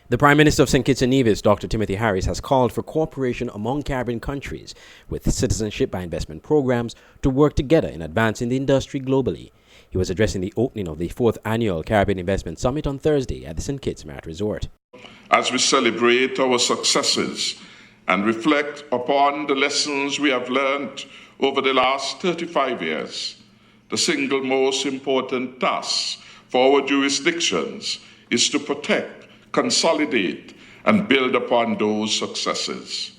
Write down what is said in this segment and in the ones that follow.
The Prime Minister of St. Kitts and Nevis, Dr. Timothy Harris, has called for cooperation among Caribbean countries with citizenship by investment programs to work together in advancing the industry globally. He was addressing the opening of the 4th Annual Caribbean Investment Summit on Thursday at the St. Kitts Marriott Resort. As we celebrate our successes and reflect upon the lessons we have learned over the last 35 years, the single most important task for our jurisdictions is to protect, consolidate, and build upon those successes.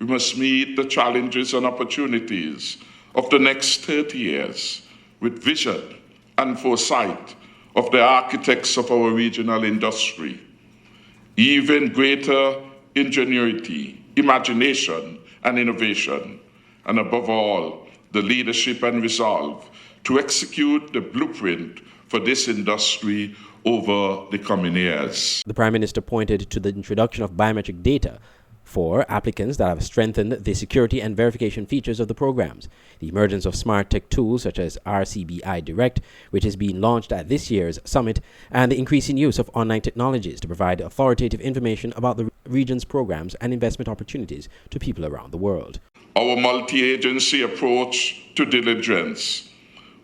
We must meet the challenges and opportunities of the next 30 years with vision and foresight of the architects of our regional industry. Even greater ingenuity, imagination, and innovation, and above all, the leadership and resolve to execute the blueprint for this industry over the coming years. The Prime Minister pointed to the introduction of biometric data for applicants that have strengthened the security and verification features of the programs, the emergence of smart tech tools such as RCBI Direct, which is being launched at this year's summit, and the increasing use of online technologies to provide authoritative information about the region's programs and investment opportunities to people around the world. Our multi-agency approach to diligence,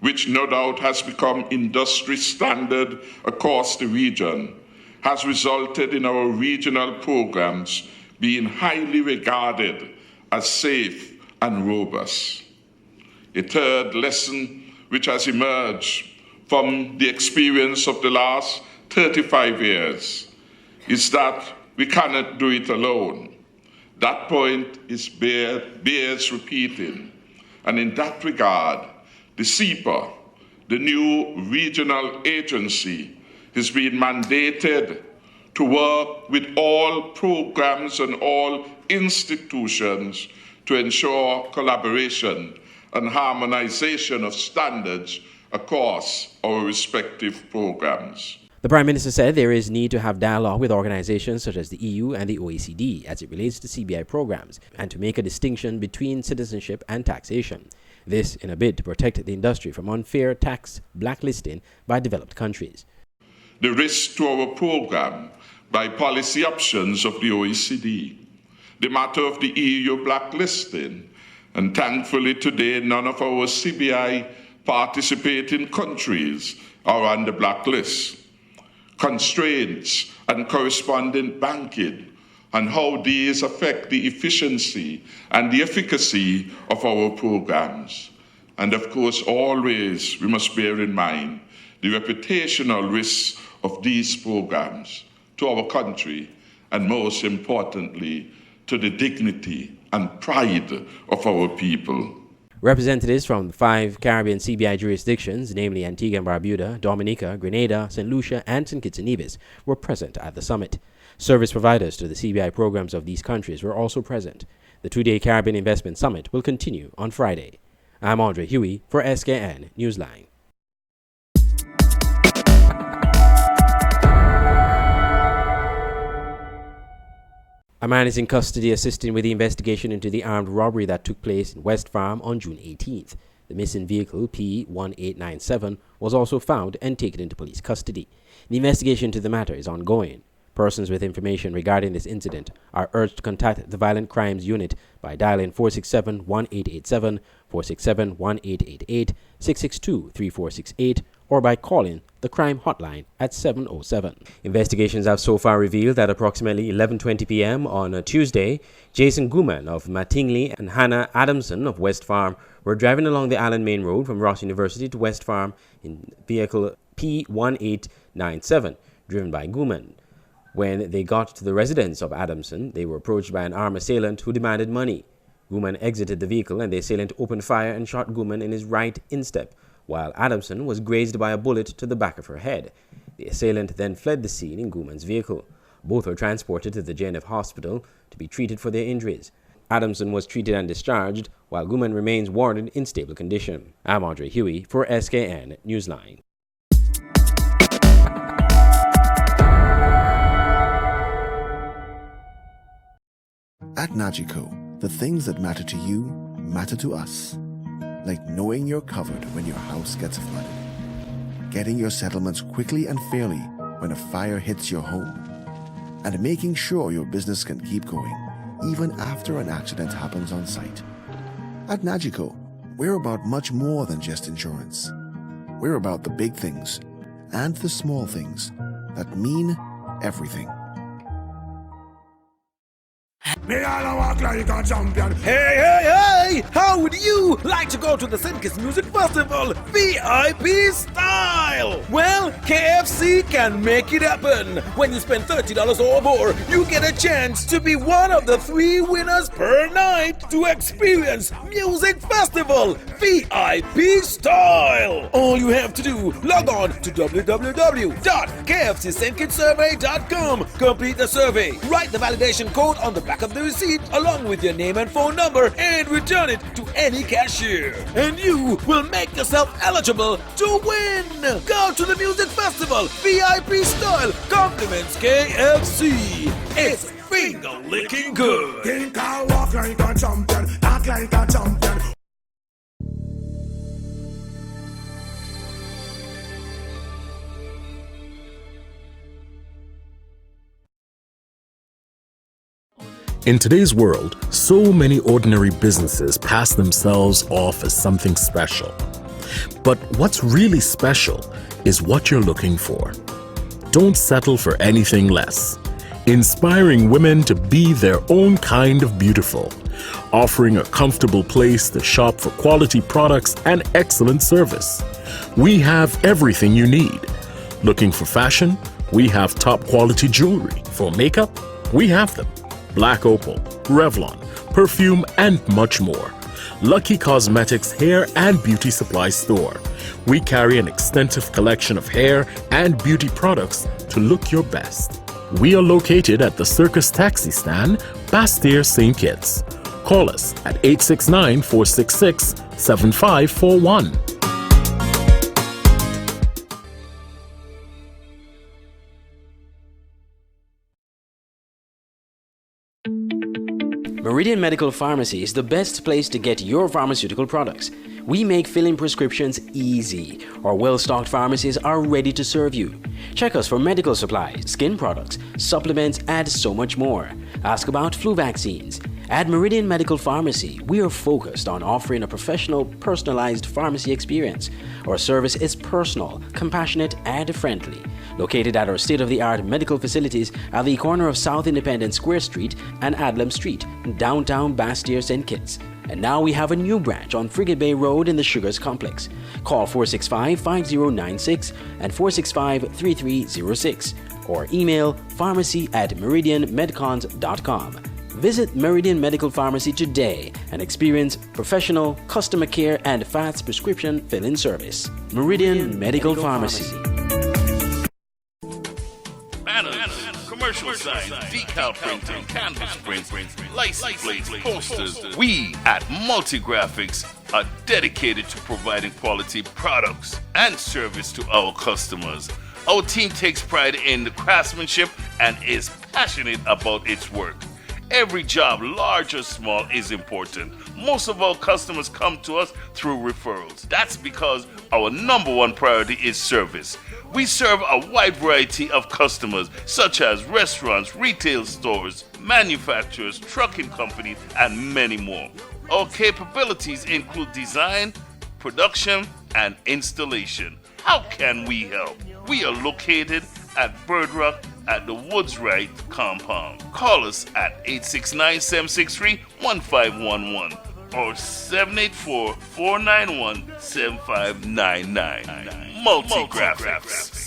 which no doubt has become industry standard across the region, has resulted in our regional programs being highly regarded as safe and robust. A third lesson which has emerged from the experience of the last 35 years is that we cannot do it alone. That point bears repeating, and in that regard, the CEPA, the new regional agency, has been mandated to work with all programs and all institutions to ensure collaboration and harmonization of standards across our respective programs. The Prime Minister said there is need to have dialogue with organizations such as the EU and the OECD as it relates to CBI programs and to make a distinction between citizenship and taxation. This in a bid to protect the industry from unfair tax blacklisting by developed countries. The risk to our program by policy options of the OECD, the matter of the EU blacklisting, and thankfully today none of our CBI participating countries are on the blacklist, constraints and corresponding banking, and how these affect the efficiency and the efficacy of our programs. And of course, always we must bear in mind the reputational risks of these programs to our country, and most importantly, to the dignity and pride of our people. Representatives from 5 Caribbean CBI jurisdictions, namely Antigua and Barbuda, Dominica, Grenada, St. Lucia, and St. Kitts and Nevis, were present at the summit. Service providers to the CBI programs of these countries were also present. The 2-day Caribbean Investment Summit will continue on Friday. I'm Andre Huey for SKN Newsline. A man is in custody assisting with the investigation into the armed robbery that took place in West Farm on June 18th. The missing vehicle, P1897, was also found and taken into police custody. The investigation into the matter is ongoing. Persons with information regarding this incident are urged to contact the Violent Crimes Unit by dialing 467-1887, 467-1888, 662-3468, or by calling the crime hotline at 707. Investigations have so far revealed that approximately 11:20 p.m. on Tuesday, Jason Guman of Mattingly and Hannah Adamson of West Farm were driving along the Island Main Road from Ross University to West Farm in vehicle P1897, driven by Guman. When they got to the residence of Adamson, they were approached by an armed assailant who demanded money. Guman exited the vehicle and the assailant opened fire and shot Guman in his right instep, while Adamson was grazed by a bullet to the back of her head. The assailant then fled the scene in Guman's vehicle. Both were transported to the JNF hospital to be treated for their injuries. Adamson was treated and discharged, while Guman remains warded in stable condition. I'm Andre Huey for SKN Newsline. At Nagico, the things that matter to you matter to us. Like knowing you're covered when your house gets flooded, getting your settlements quickly and fairly when a fire hits your home, and making sure your business can keep going, even after an accident happens on site. At Nagico, we're about much more than just insurance. We're about the big things and the small things that mean everything. Me all walk like a champion. Hey! How would you like to go to the St. Kitts Music Festival VIP style? Well, KFC can make it happen. When you spend $30 or more, you get a chance to be one of the 3 winners per night to experience Music Festival VIP style. All you have to do, log on to www.kfcstkidssurvey.com. Complete the survey. Write the validation code on the back of the receipt along with your name and phone number and return it to any cashier. And you will make yourself eligible to win. Go to the Music Festival VIP style. Compliments KFC. It's finger licking good. Think I walk like a champion, act like a champion. In today's world, so many ordinary businesses pass themselves off as something special. But what's really special is what you're looking for. Don't settle for anything less. Inspiring women to be their own kind of beautiful. Offering a comfortable place to shop for quality products and excellent service. We have everything you need. Looking for fashion? We have top quality jewelry. For makeup? We have them. Black Opal, Revlon, perfume, and much more. Lucky Cosmetics Hair and Beauty Supply Store. We carry an extensive collection of hair and beauty products to look your best. We are located at the Circus Taxi Stand, Bastyr, St. Kitts. Call us at 869-466-7541. Meridian Medical Pharmacy is the best place to get your pharmaceutical products. We make filling prescriptions easy. Our well-stocked pharmacies are ready to serve you. Check us for medical supplies, skin products, supplements, and so much more. Ask about flu vaccines. At Meridian Medical Pharmacy, we are focused on offering a professional, personalized pharmacy experience. Our service is personal, compassionate, and friendly. Located at our state-of-the-art medical facilities at the corner of South Independence Square Street and Adlam Street, downtown Bastyr, St. Kitts. And now we have a new branch on Frigate Bay Road in the Sugars Complex. Call 465-5096 and 465-3306 or email pharmacy@meridianmedcons.com. Visit Meridian Medical Pharmacy today and experience professional, customer care, and fast prescription fill-in service. Meridian Medical Pharmacy. Banners, commercial signs, decal printing, canvas prints, license plates, posters. We at Multigraphics are dedicated to providing quality products and service to our customers. Our team takes pride in the craftsmanship and is passionate about its work. Every job, large or small, is important. Most of our customers come to us through referrals. That's because our number one priority is service. We serve a wide variety of customers, such as restaurants, retail stores, manufacturers, trucking companies, and many more. Our capabilities include design, production, and installation. How can we help? We are located at Bird Rock at the Woods Right compound. Call us at 869-763-1511 or 784-491-7599. Multigraphics.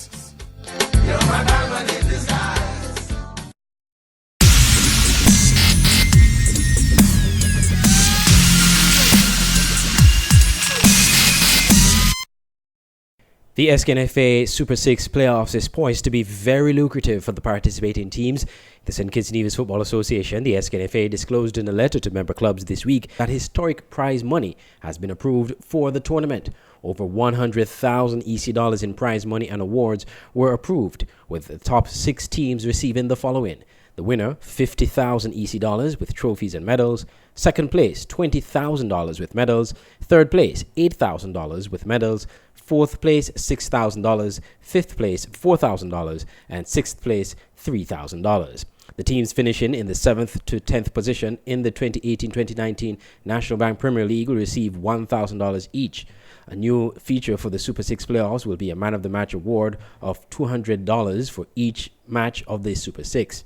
The SKNFA Super 6 playoffs is poised to be very lucrative for the participating teams. The St. Kitts Nevis Football Association, the SKNFA, disclosed in a letter to member clubs this week that historic prize money has been approved for the tournament. Over 100,000 EC dollars in prize money and awards were approved, with the top 6 teams receiving the following. The winner, $50,000 EC dollars with trophies and medals. Second place, $20,000 with medals. Third place, $8,000 with medals. 4th place $6,000, 5th place $4,000, and 6th place $3,000. The teams finishing in the 7th to 10th position in the 2018-2019 National Bank Premier League will receive $1,000 each. A new feature for the Super 6 playoffs will be a Man of the Match award of $200 for each match of the Super 6.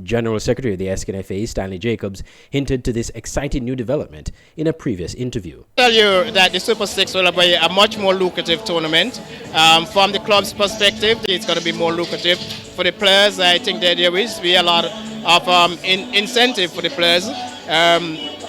General Secretary of the SKNFA, Stanley Jacobs, hinted to this exciting new development in a previous interview. Tell you that the Super 6 will be a much more lucrative tournament. From the club's perspective, it's going to be more lucrative. For the players, I think that there will be a lot of incentive for the players.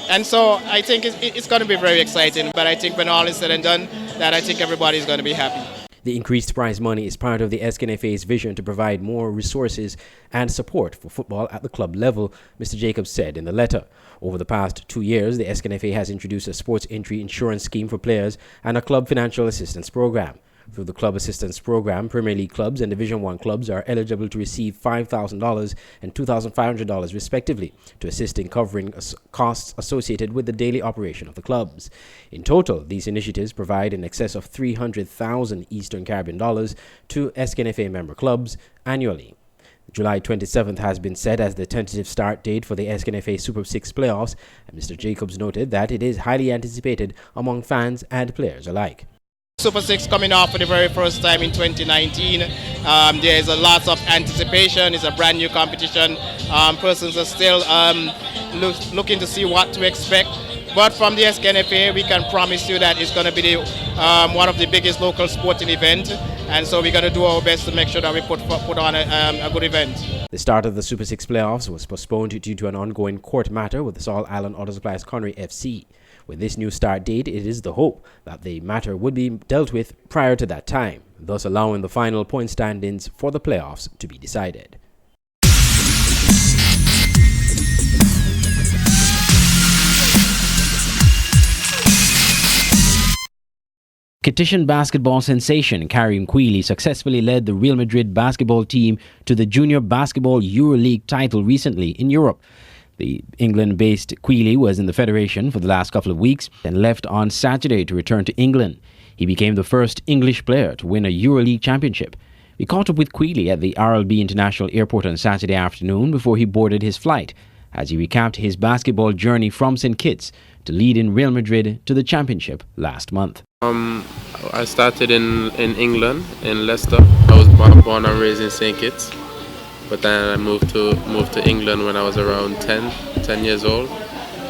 And so I think it's going to be very exciting. But I think when all is said and done, that I think everybody's going to be happy. The increased prize money is part of the SKNFA's vision to provide more resources and support for football at the club level, Mr. Jacobs said in the letter. Over the past 2 years, the SKNFA has introduced a sports injury insurance scheme for players and a club financial assistance program. Through the club assistance program, Premier League clubs and Division 1 clubs are eligible to receive $5,000 and $2,500 respectively to assist in covering costs associated with the daily operation of the clubs. In total, these initiatives provide in excess of 300,000 Eastern Caribbean dollars to SKNFA member clubs annually. July 27th has been set as the tentative start date for the SKNFA Super 6 playoffs, and Mr. Jacobs noted that it is highly anticipated among fans and players alike. Super 6 coming off for the very first time in 2019. There is a lot of anticipation. It's a brand new competition. Persons are still looking to see what to expect. But from the SKNFA, we can promise you that it's going to be one of the biggest local sporting events. And so we're going to do our best to make sure that we put on a good event. The start of the Super 6 playoffs was postponed due to an ongoing court matter with the Saul Island Auto Supplies Connery FC. With this new start date, it is the hope that the matter would be dealt with prior to that time, thus allowing the final point standings for the playoffs to be decided. Kittian basketball sensation Karim Queally successfully led the Real Madrid basketball team to the Junior Basketball EuroLeague title recently in Europe. The England-based Queally was in the federation for the last couple of weeks and left on Saturday to return to England. He became the first English player to win a EuroLeague championship. We caught up with Queally at the RLB International Airport on Saturday afternoon before he boarded his flight, as he recapped his basketball journey from St. Kitts to lead in Real Madrid to the championship last month. I started in England, in Leicester. I was born and raised in St. Kitts. But then I moved to England when I was around 10 years old,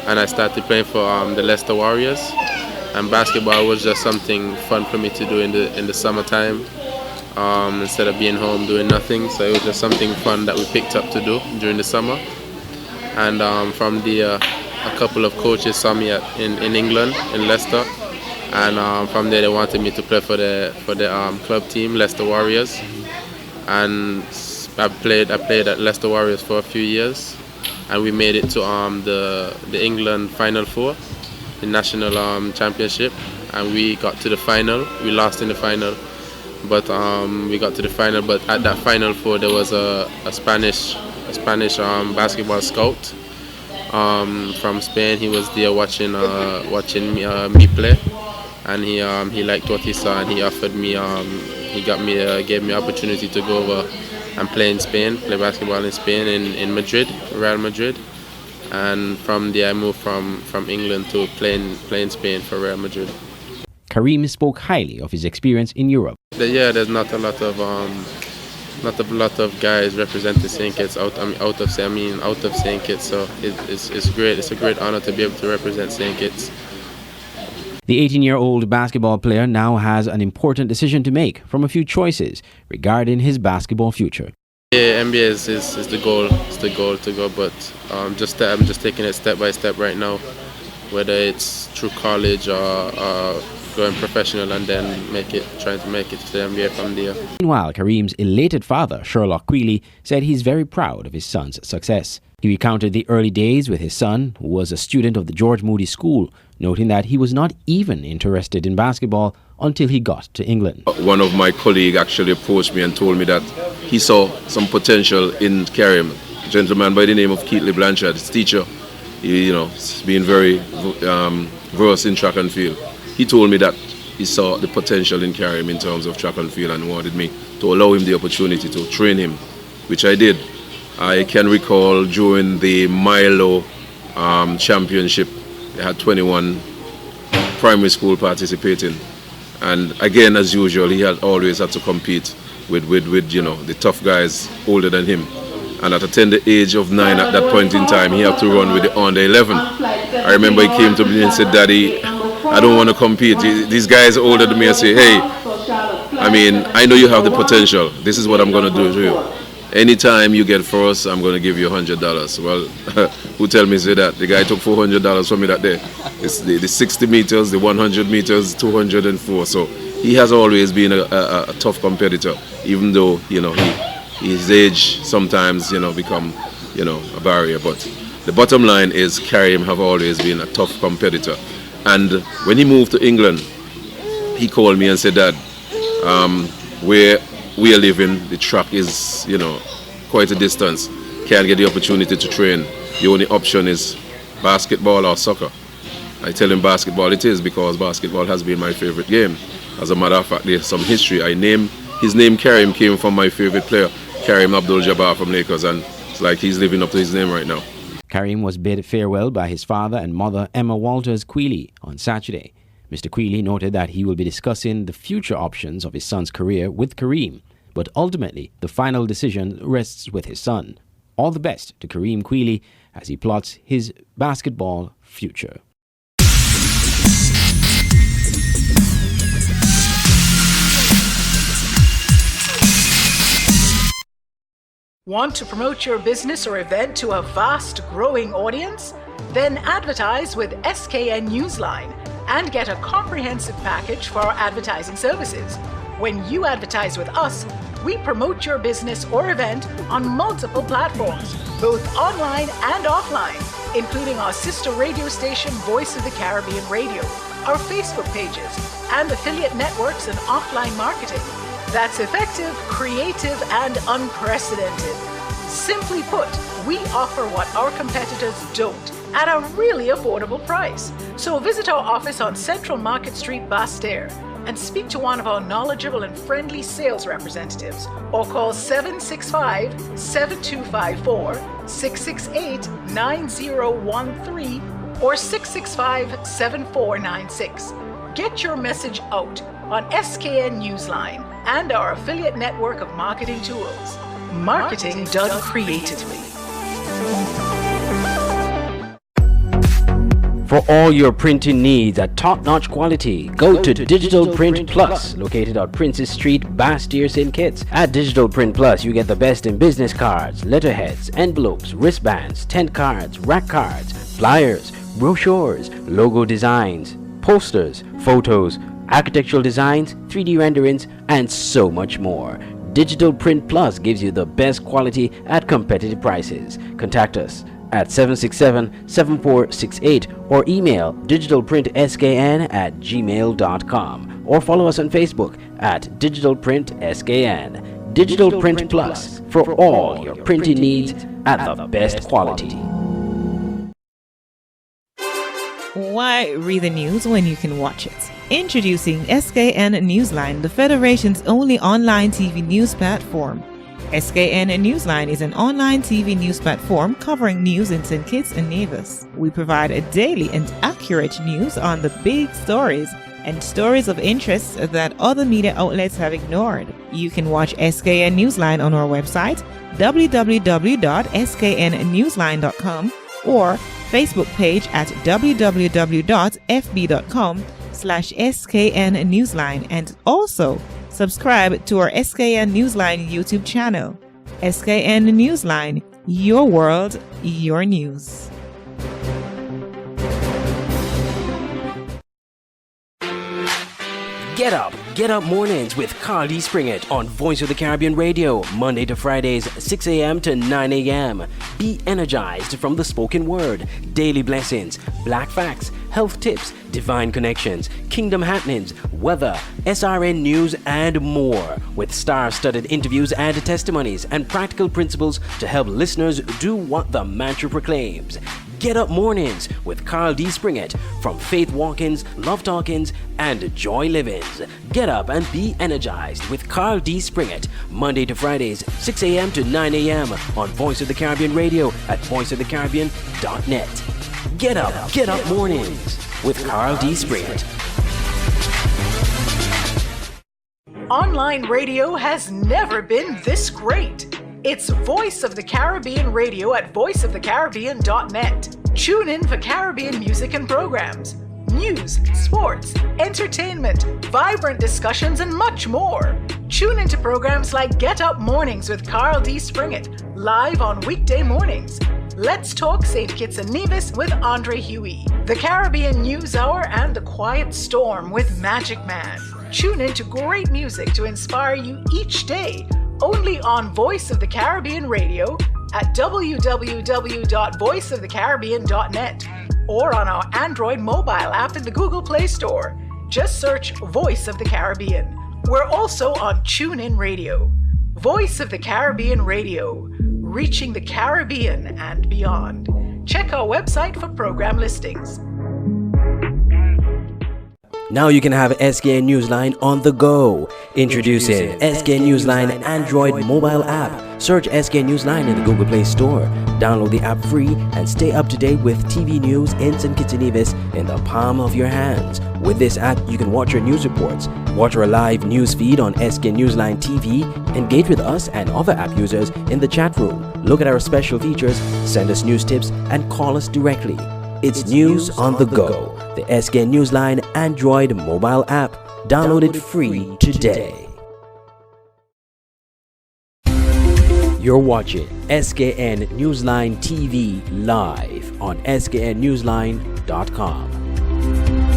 and I started playing for the Leicester Warriors. And basketball was just something fun for me to do in the summertime, instead of being home doing nothing. So it was just something fun that we picked up to do during the summer. And from there, a couple of coaches saw me in England, in Leicester, and from there they wanted me to play for the club team, Leicester Warriors. And I played at Leicester Warriors for a few years, and we made it to the England Final Four, the national championship, and we got to the final. We lost in the final, but we got to the final. But at that Final Four, there was a Spanish basketball scout from Spain. He was there watching me play, and he liked what he saw, and he offered me gave me opportunity to go over and play in Spain, play basketball in Spain, in Madrid, Real Madrid. And from there I moved from England to play in Spain for Real Madrid. Karim spoke highly of his experience in Europe. Yeah, there's not a lot of guys representing St. Kitts out of St. Kitts, so it's great. It's a great honor to be able to represent St. Kitts. The 18-year-old basketball player now has an important decision to make from a few choices regarding his basketball future. Yeah, NBA is the goal. It's the goal to go, but I'm just taking it step by step right now, whether it's through college or going professional, and then trying to make it to the NBA from there. Meanwhile, Karim's elated father, Sherlock Queally, said he's very proud of his son's success. He recounted the early days with his son, who was a student of the George Moody School, noting that he was not even interested in basketball until he got to England. One of my colleagues actually approached me and told me that he saw some potential in Karim, a gentleman by the name of Keatley Blanchard, his teacher. He's been very versed in track and field. He told me that he saw the potential in Karim in terms of track and field and wanted me to allow him the opportunity to train him, which I did. I can recall during the Milo championship, they had 21 primary school participating. And again, as usual, he had always had to compete with the tough guys older than him. And at a tender age of 9 at that point in time, he had to run with the under 11. I remember he came to me and said, "Daddy, I don't want to compete. These guys are older than me." I say, "Hey, I mean, I know you have the potential. This is what I'm going to do to you. Anytime you get first, I'm going to give you $100. Well, who tell me say that? The guy took $400 from me that day. It's the 60 meters, the 100 meters, 204. So he has always been a tough competitor, even though, his age sometimes, become, a barrier. But the bottom line is Karim have always been a tough competitor. And when he moved to England, he called me and said, "Dad, where we are living, the track is, quite a distance. Can't get the opportunity to train. The only option is basketball or soccer." I tell him basketball it is, because basketball has been my favorite game. As a matter of fact, there's some history. His name Karim came from my favorite player, Karim Abdul-Jabbar from Lakers, and it's like he's living up to his name right now. Karim was bid farewell by his father and mother, Emma Walters Quealy, on Saturday. Mr. Quealy noted that he will be discussing the future options of his son's career with Karim, but ultimately the final decision rests with his son. All the best to Karim Quealy as he plots his basketball future. Want to promote your business or event to a vast, growing audience? Then advertise with SKN Newsline and get a comprehensive package for our advertising services. When you advertise with us, we promote your business or event on multiple platforms, both online and offline, including our sister radio station Voice of the Caribbean Radio, our Facebook pages, and affiliate networks and offline marketing. That's effective, creative, and unprecedented. Simply put, we offer what our competitors don't at a really affordable price. So visit our office on Central Market Street, Basse-Terre, and speak to one of our knowledgeable and friendly sales representatives, or call 765-7254, 668-9013, or 665-7496. Get your message out on SKN Newsline and our affiliate network of marketing tools. Marketing done creatively. For all your printing needs at top-notch quality, go to Digital Print Plus, located on Princess Street, Basse-Terre, St. Kitts. At Digital Print Plus, you get the best in business cards, letterheads, envelopes, wristbands, tent cards, rack cards, flyers, brochures, logo designs, posters, photos, architectural designs, 3D renderings, and so much more. Digital Print Plus gives you the best quality at competitive prices. Contact us at 767-7468 or email digitalprintskn@gmail.com or follow us on Facebook at digitalprintskn. Digital Print Plus, for all your printing needs at the best quality. Why read the news when you can watch it? Introducing SKN Newsline, the Federation's only online TV news platform. SKN Newsline is an online TV news platform covering news in St. Kitts and Nevis. We provide a daily and accurate news on the big stories and stories of interest that other media outlets have ignored. You can watch SKN Newsline on our website, www.sknnewsline.com, or Facebook page at www.fb.com/SKN Newsline, and also subscribe to our SKN Newsline YouTube channel. SKN Newsline, your world, your news. Get up mornings with Carly Springett on Voice of the Caribbean Radio, Monday to Fridays, 6 a.m. to 9 a.m. Be energized from the spoken word, daily blessings, black facts, health tips, divine connections, kingdom happenings, weather, SRN news, and more, with star-studded interviews and testimonies and practical principles to help listeners do what the mantra proclaims. Get Up Mornings with Carl D. Springett from Faith Walkins, Love Talkins, and Joy Livins. Get up and be energized with Carl D. Springett, Monday to Fridays, 6 a.m. to 9 a.m. on Voice of the Caribbean Radio at voiceofthecaribbean.net. Get Up Mornings with Carl D. Springett. Online radio has never been this great. It's Voice of the Caribbean Radio at voiceofthecaribbean.net. Tune in for Caribbean music and programs, news, sports, entertainment, vibrant discussions, and much more. Tune into programs like Get Up Mornings with Carl D. Springett, live on weekday mornings. Let's Talk St. Kitts and Nevis with Andre Huey. The Caribbean News Hour and The Quiet Storm with Magic Man. Tune in to great music to inspire you each day, only on Voice of the Caribbean Radio at www.voiceofthecaribbean.net or on our Android mobile app in the Google Play Store. Just search Voice of the Caribbean. We're also on TuneIn Radio. Voice of the Caribbean Radio, reaching the Caribbean and beyond. Check our website for program listings. Now you can have SKN Newsline on the go. Introducing SKN Newsline Android mobile app. Search SKN Newsline in the Google Play Store. Download the app free and stay up to date with TV news in St. Kitts and Nevis in the palm of your hands. With this app, you can watch your news reports, watch our live news feed on SKN Newsline TV, engage with us and other app users in the chat room, look at our special features, send us news tips, and call us directly. It's news on the go. The SKN Newsline Android mobile app. Download it free today. You're watching SKN Newsline TV live on sknnewsline.com.